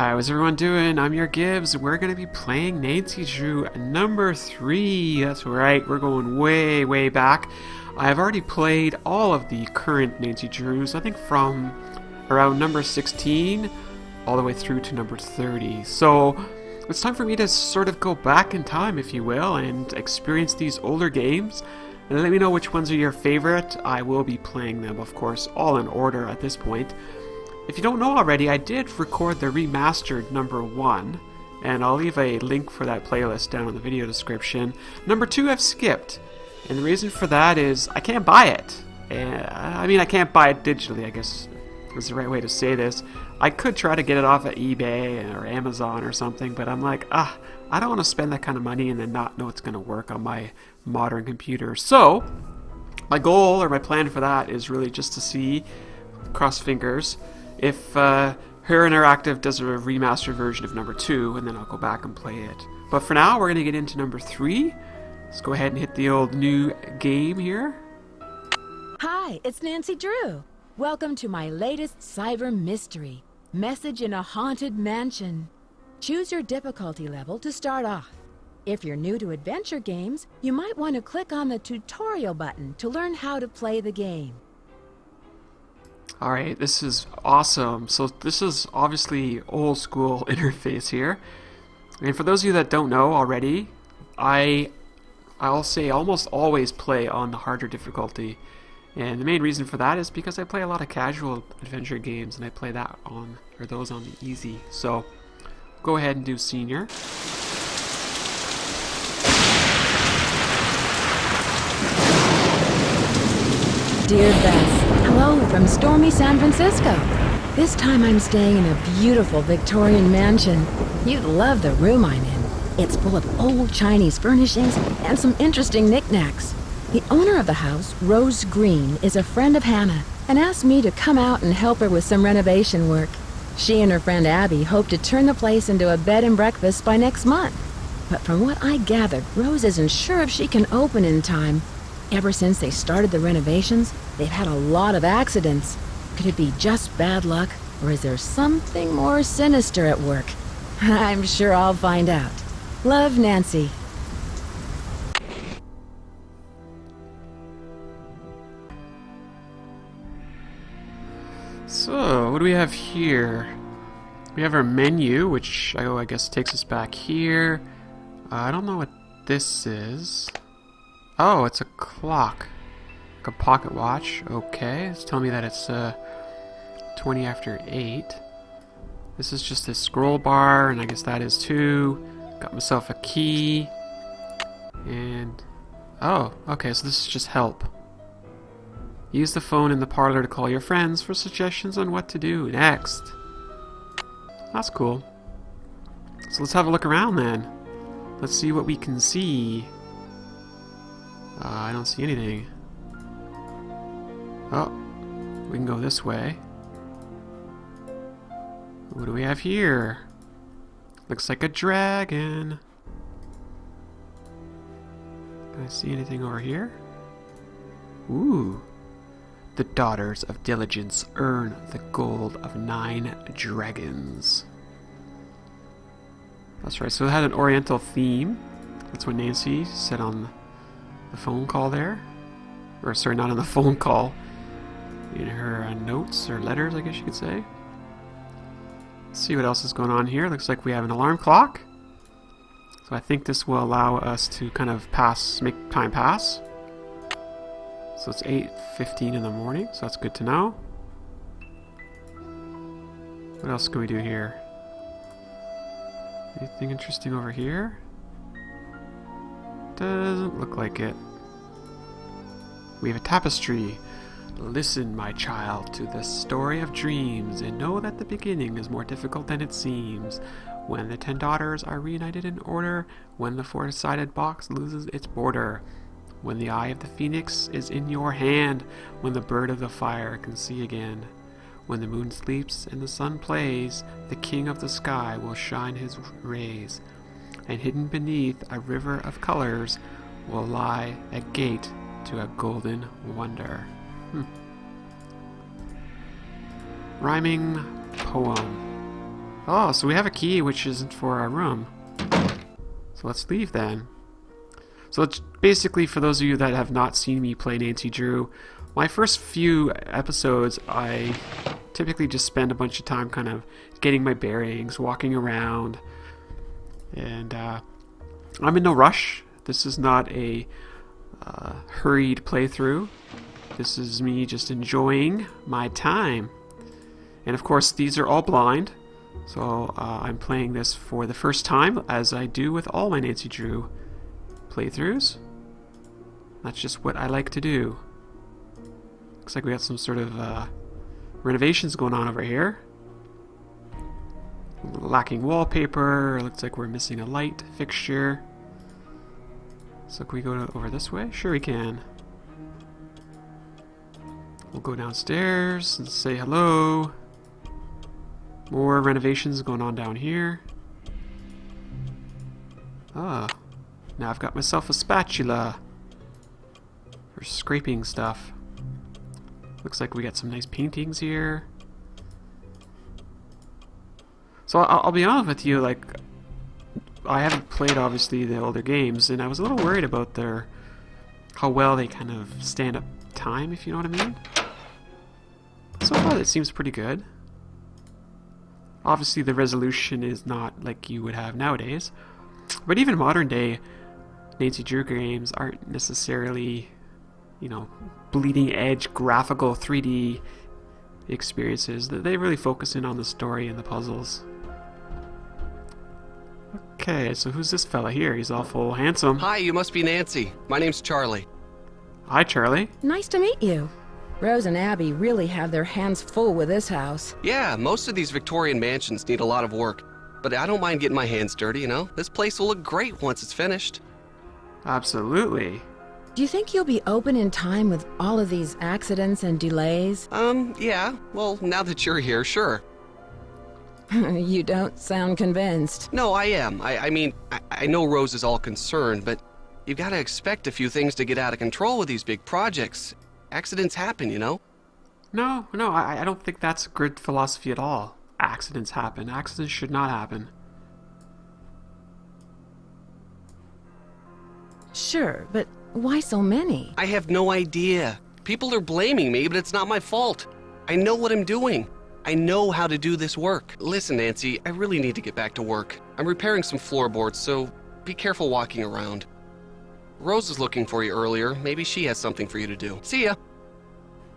Hi, how's everyone doing? I'm YourGibs. We're going to be playing Nancy Drew number 3. That's right, we're going way, way back. I've already played all of the current Nancy Drews, I think from around number 16 all the way through to number 30. So it's time for me to sort of go back in time, if you will, and experience these older games. And let me know which ones are your favorite. I will be playing them, of course, all in order at this point. If you don't know already, I did record the remastered number 1, and I'll leave a link for that playlist down in the video description. Number 2 I've skipped, and the reason for that is I can't buy it. I mean, I can't buy it digitally, I guess is the right way to say this. I could try to get it off at eBay or Amazon or something, but I'm like, I don't want to spend that kind of money and then not know it's going to work on my modern computer. So, my goal or my plan for that is really just to see, cross fingers, if Her Interactive does a remastered version of number 2, and then I'll go back and play it. But for now, we're going to get into number 3. Let's go ahead and hit the old new game here. Hi, it's Nancy Drew. Welcome to my latest cyber mystery, Message in a Haunted Mansion. Choose your difficulty level to start off. If you're new to adventure games, you might want to click on the tutorial button to learn how to play the game. Alright, this is awesome. So this is obviously old school interface here. And for those of you that don't know already, I'll say almost always play on the harder difficulty. And the main reason for that is because I play a lot of casual adventure games and I play that on, or those on the easy. So go ahead and do senior. Dear Bess, hello from stormy San Francisco. This time I'm staying in a beautiful Victorian mansion. You'd love the room I'm in. It's full of old Chinese furnishings and some interesting knickknacks. The owner of the house, Rose Green, is a friend of Hannah and asked me to come out and help her with some renovation work. She and her friend Abby hope to turn the place into a bed and breakfast by next month. But from what I gathered, Rose isn't sure if she can open in time. Ever since they started the renovations, they've had a lot of accidents. Could it be just bad luck, or is there something more sinister at work? I'm sure I'll find out. Love, Nancy. So, what do we have here? We have our menu, which I guess takes us back here. I don't know what this is. Oh, it's a clock. Like a pocket watch. Okay, it's telling me that it's 20 after 8. This is just a scroll bar, and I guess that is too. Got myself a key. And... oh, okay, so this is just help. Use the phone in the parlor to call your friends for suggestions on what to do next. That's cool. So let's have a look around then. Let's see what we can see. I don't see anything. Oh, we can go this way. What do we have here? Looks like a dragon. Can I see anything over here? Ooh. The daughters of diligence earn the gold of 9 dragons. That's right, so it had an oriental theme. That's what Nancy said on the phone call there. Or sorry, not on the phone call. In her notes or letters, I guess you could say. Let's see what else is going on here. Looks like we have an alarm clock. So I think this will allow us to kind of make time pass. So it's 8:15 in the morning, so that's good to know. What else can we do here? Anything interesting over here? Doesn't look like it. We have a tapestry. Listen, my child, to the story of dreams, and know that the beginning is more difficult than it seems. When the 10 daughters are reunited in order, when the 4-sided box loses its border, when the eye of the phoenix is in your hand, when the bird of the fire can see again, when the moon sleeps and the sun plays, the king of the sky will shine his rays, and hidden beneath a river of colors will lie a gate to a golden wonder. Rhyming poem. Oh, so we have a key which isn't for our room. So let's leave then. So it's basically, for those of you that have not seen me play Nancy Drew, my first few episodes, I typically just spend a bunch of time kind of getting my bearings, walking around, and I'm in no rush. This is not a hurried playthrough. This is me just enjoying my time. And of course, these are all blind, so I'm playing this for the first time, as I do with all my Nancy Drew playthroughs. That's just what I like to do. Looks like we got some sort of renovations going on over here. Lacking wallpaper. Looks like we're missing a light fixture. So can we go over this way? Sure we can. We'll go downstairs and say hello. More renovations going on down here. Ah, now I've got myself a spatula for scraping stuff. Looks like we got some nice paintings here. So I'll be honest with you, like, I haven't played obviously the older games, and I was a little worried about how well they kind of stand up time, if you know what I mean. So far it seems pretty good. Obviously the resolution is not like you would have nowadays, but even modern day Nancy Drew games aren't necessarily, you know, bleeding edge graphical 3D experiences. They really focus in on the story and the puzzles. Okay, so who's this fella here? He's awful handsome. Hi, you must be Nancy. My name's Charlie. Hi, Charlie. Nice to meet you. Rose and Abby really have their hands full with this house. Yeah, most of these Victorian mansions need a lot of work, but I don't mind getting my hands dirty, you know? This place will look great once it's finished. Absolutely. Do you think you'll be open in time with all of these accidents and delays? Yeah. Well, now that you're here, sure. You don't sound convinced. No, I am. I mean, I know Rose is all concerned, but you've got to expect a few things to get out of control with these big projects. Accidents happen, you know? No, I don't think that's a good philosophy at all. Accidents happen. Accidents should not happen. Sure, but why so many? I have no idea. People are blaming me, but it's not my fault. I know what I'm doing. I know how to do this work. Listen, Nancy, I really need to get back to work. I'm repairing some floorboards, so be careful walking around. Rose was looking for you earlier. Maybe she has something for you to do. See ya.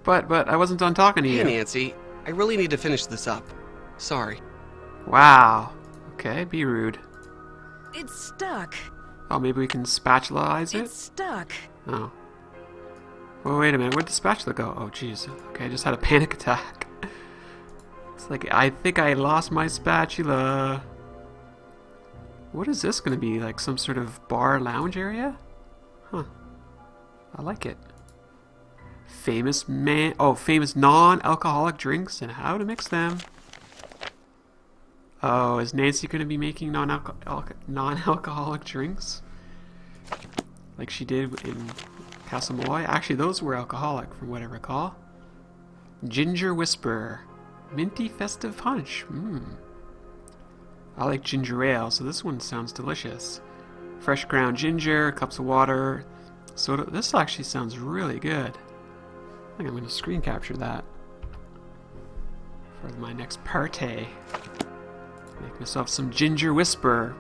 But I wasn't done talking to you. Hey, Nancy, I really need to finish this up. Sorry. Wow. Okay, be rude. It's stuck. Oh, maybe we can spatulaize it? It's stuck. Oh. Well, wait a minute. Where'd the spatula go? Oh, jeez. Okay, I just had a panic attack. It's like, I think I lost my spatula. What is this going to be? Like some sort of bar lounge area? Huh. I like it. Famous non-alcoholic drinks and how to mix them. Oh, is Nancy going to be making non-alcoholic drinks? Like she did in Castle Malloy? Actually, those were alcoholic from what I recall. Ginger Whisper. Minty Festive Punch. I like ginger ale, so this one sounds delicious. Fresh ground ginger, cups of water, soda. This actually sounds really good. I think I'm going to screen capture that for my next party. Make myself some ginger whisper.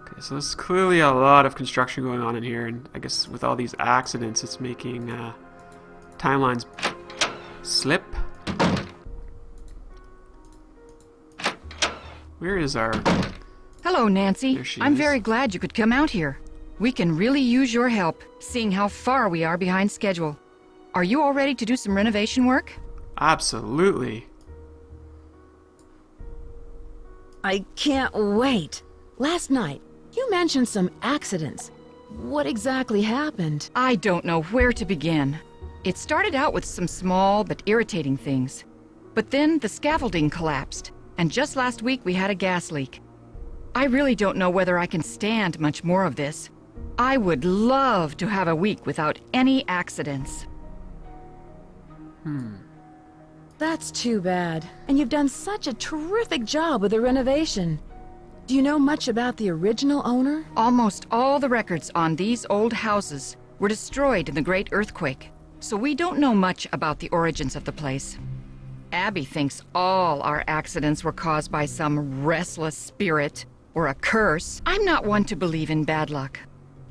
Okay, so there's clearly a lot of construction going on in here, and I guess with all these accidents, it's making timelines slip. Where is our... Hello, Nancy. There she I'm is. very glad you could come out here. We can really use your help, seeing how far we are behind schedule. Are you all ready to do some renovation work? Absolutely. I can't wait. Last night, you mentioned some accidents. What exactly happened? I don't know where to begin. It started out with some small but irritating things. But then the scaffolding collapsed, and just last week we had a gas leak. I really don't know whether I can stand much more of this. I would love to have a week without any accidents. That's too bad. And you've done such a terrific job with the renovation. Do you know much about the original owner? Almost all the records on these old houses were destroyed in the Great Earthquake, so we don't know much about the origins of the place. Abby thinks all our accidents were caused by some restless spirit or a curse. I'm not one to believe in bad luck,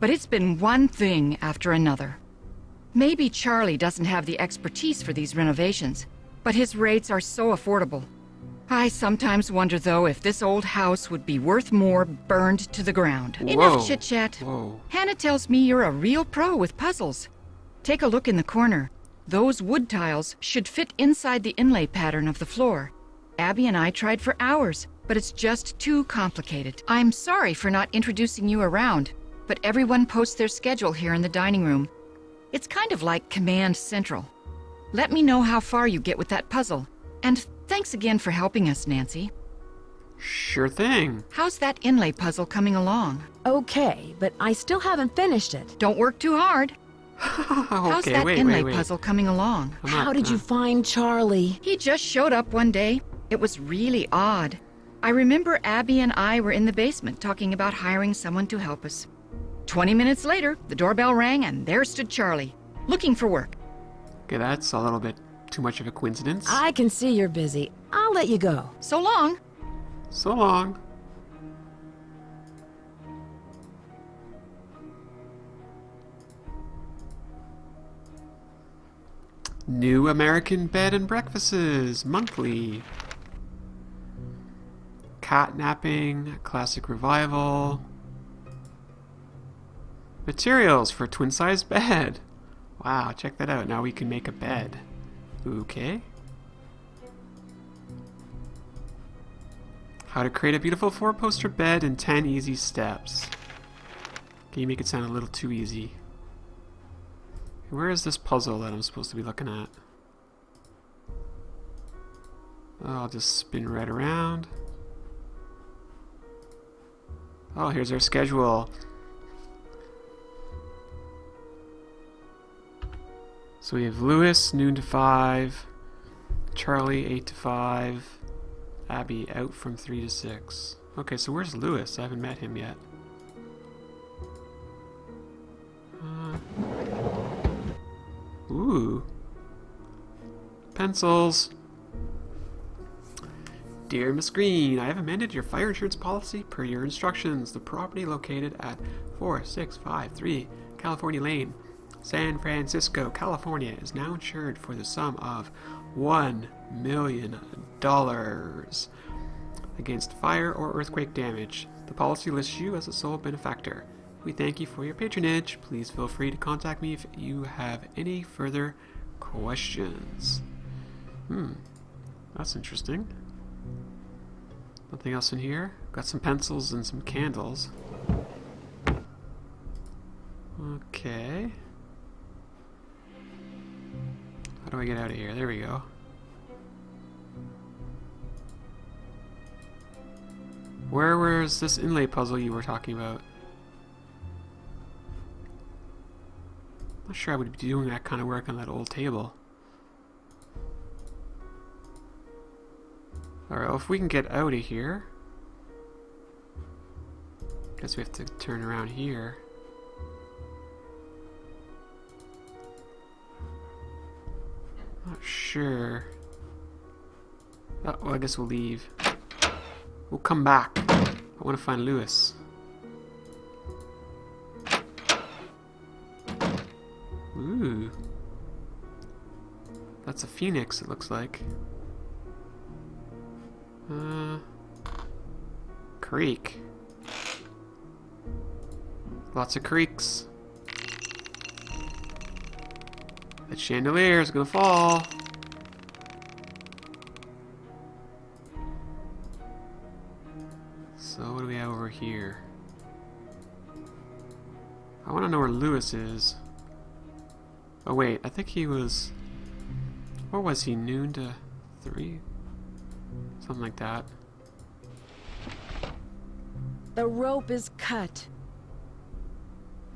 but it's been one thing after another. Maybe Charlie doesn't have the expertise for these renovations, but his rates are so affordable. I sometimes wonder, though, if this old house would be worth more burned to the ground. Whoa. Enough chit-chat. Whoa. Hannah tells me you're a real pro with puzzles. Take a look in the corner. Those wood tiles should fit inside the inlay pattern of the floor. Abby and I tried for hours, but it's just too complicated. I'm sorry for not introducing you around, but everyone posts their schedule here in the dining room. It's kind of like Command Central. Let me know how far you get with that puzzle. And thanks again for helping us, Nancy. Sure thing. How's that inlay puzzle coming along? Okay, but I still haven't finished it. Don't work too hard. How's Okay, that wait, inlay wait. puzzle coming along? I'm not- How did you find Charlie? He just showed up one day. It was really odd. I remember Abby and I were in the basement talking about hiring someone to help us. 20 minutes later, the doorbell rang and there stood Charlie, looking for work. Okay, that's a little bit too much of a coincidence. I can see you're busy. I'll let you go. So long. So long. New American Bed and Breakfasts, monthly. Catnapping, classic revival. Materials for twin-size bed. Wow, check that out. Now we can make a bed. Okay. How to create a beautiful 4-poster bed in 10 easy steps. Can you make it sound a little too easy? Where is this puzzle that I'm supposed to be looking at? Oh, I'll just spin right around. Oh, here's our schedule. So we have Lewis, noon to 5. Charlie, 8 to 5. Abby, out from 3 to 6. Okay, so where's Lewis? I haven't met him yet. Ooh. Pencils. Dear Miss Green, I have amended your fire insurance policy per your instructions. The property located at 4653 California Lane, San Francisco, California is now insured for the sum of $1 million against fire or earthquake damage. The policy lists you as a sole benefactor. We thank you for your patronage. Please feel free to contact me if you have any further questions. That's interesting. Nothing else in here? Got some pencils and some candles. Okay. How do I get out of here? There we go. Where was this inlay puzzle you were talking about? Not sure I would be doing that kind of work on that old table. Alright, well, if we can get out of here. Guess we have to turn around here. Not sure. Oh, well, I guess we'll leave. We'll come back. I want to find Lewis. Ooh. That's a phoenix, it looks like. Creek. Lots of creeks. That chandelier is gonna fall. So what do we have over here? I want to know where Lewis is. Oh wait, I think he was... What was he, noon to 3? Something like that. The rope is cut.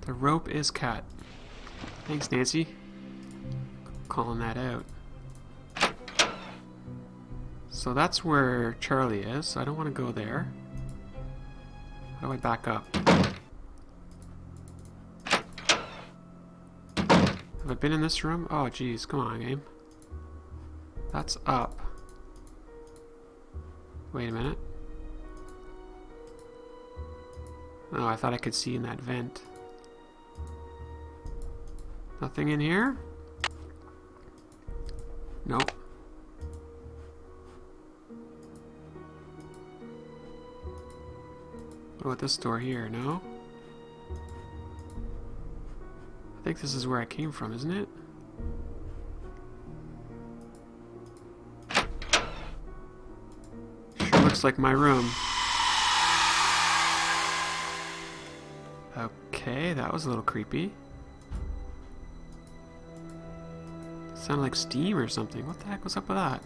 The rope is cut. Thanks, Nancy. Calling that out. So that's where Charlie is, so I don't want to go there. How do I back up? Have I been in this room? Oh geez, come on game. That's up. Wait a minute. Oh, I thought I could see in that vent. Nothing in here? Nope. What about this door here? No? I think this is where I came from, isn't it? Sure looks like my room. Okay, that was a little creepy. Sounded like steam or something. What the heck was up with that?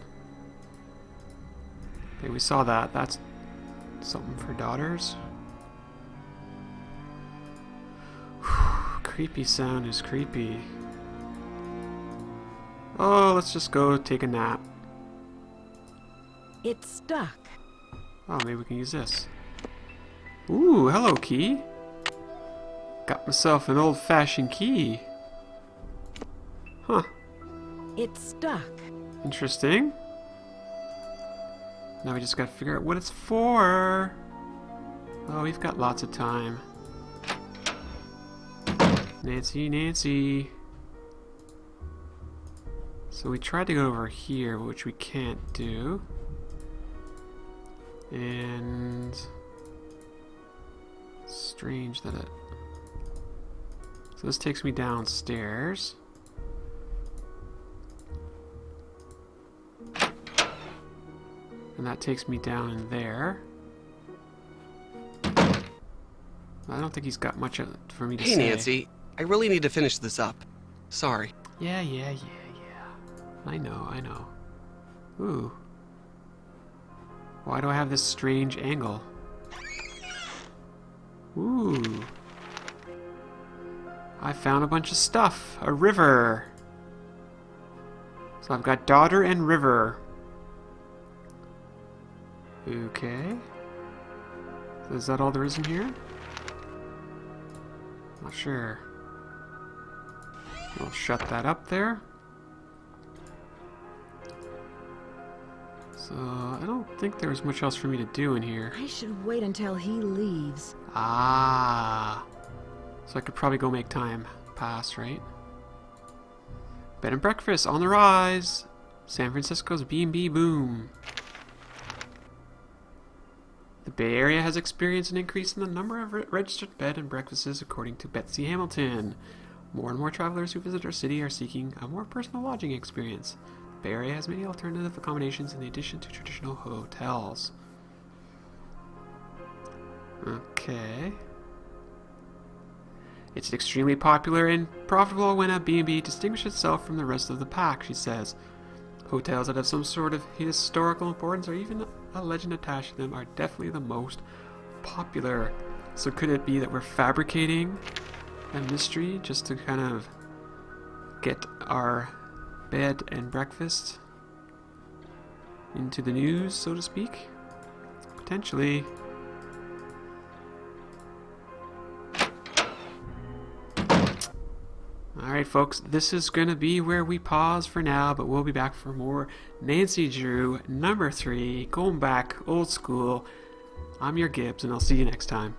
Okay, we saw that. That's something for daughters. Creepy sound is creepy. Oh, let's just go take a nap. It's stuck. Oh, maybe we can use this. Ooh, hello key. Got myself an old-fashioned key. Huh. It's stuck. Interesting. Now we just gotta figure out what it's for. Oh, we've got lots of time. Nancy, Nancy. So we tried to go over here, which we can't do. And strange that it... So this takes me downstairs. And that takes me down in there. I don't think he's got much for me to say. Hey, Nancy. I really need to finish this up. Sorry. Yeah. I know. Ooh. Why do I have this strange angle? Ooh. I found a bunch of stuff. A river. So I've got daughter and river. Okay. So is that all there is in here? Not sure. We'll shut that up there. So I don't think there was much else for me to do in here. I should wait until he leaves. Ah. So I could probably go make time pass, right? Bed and breakfast on the rise. San Francisco's B&B boom. The Bay Area has experienced an increase in the number of registered bed and breakfasts, according to Betsy Hamilton. More and more travelers who visit our city are seeking a more personal lodging experience. The Bay Area has many alternative accommodations in addition to traditional hotels. Okay. It's extremely popular and profitable when a B&B distinguishes itself from the rest of the pack, she says. Hotels that have some sort of historical importance or even a legend attached to them are definitely the most popular. So could it be that we're fabricating a mystery just to kind of get our bed and breakfast into the news, so to speak? Potentially. Alright folks, this is going to be where we pause for now, but we'll be back for more Nancy Drew number 3, going back old school. I'm your Gibbs, and I'll see you next time.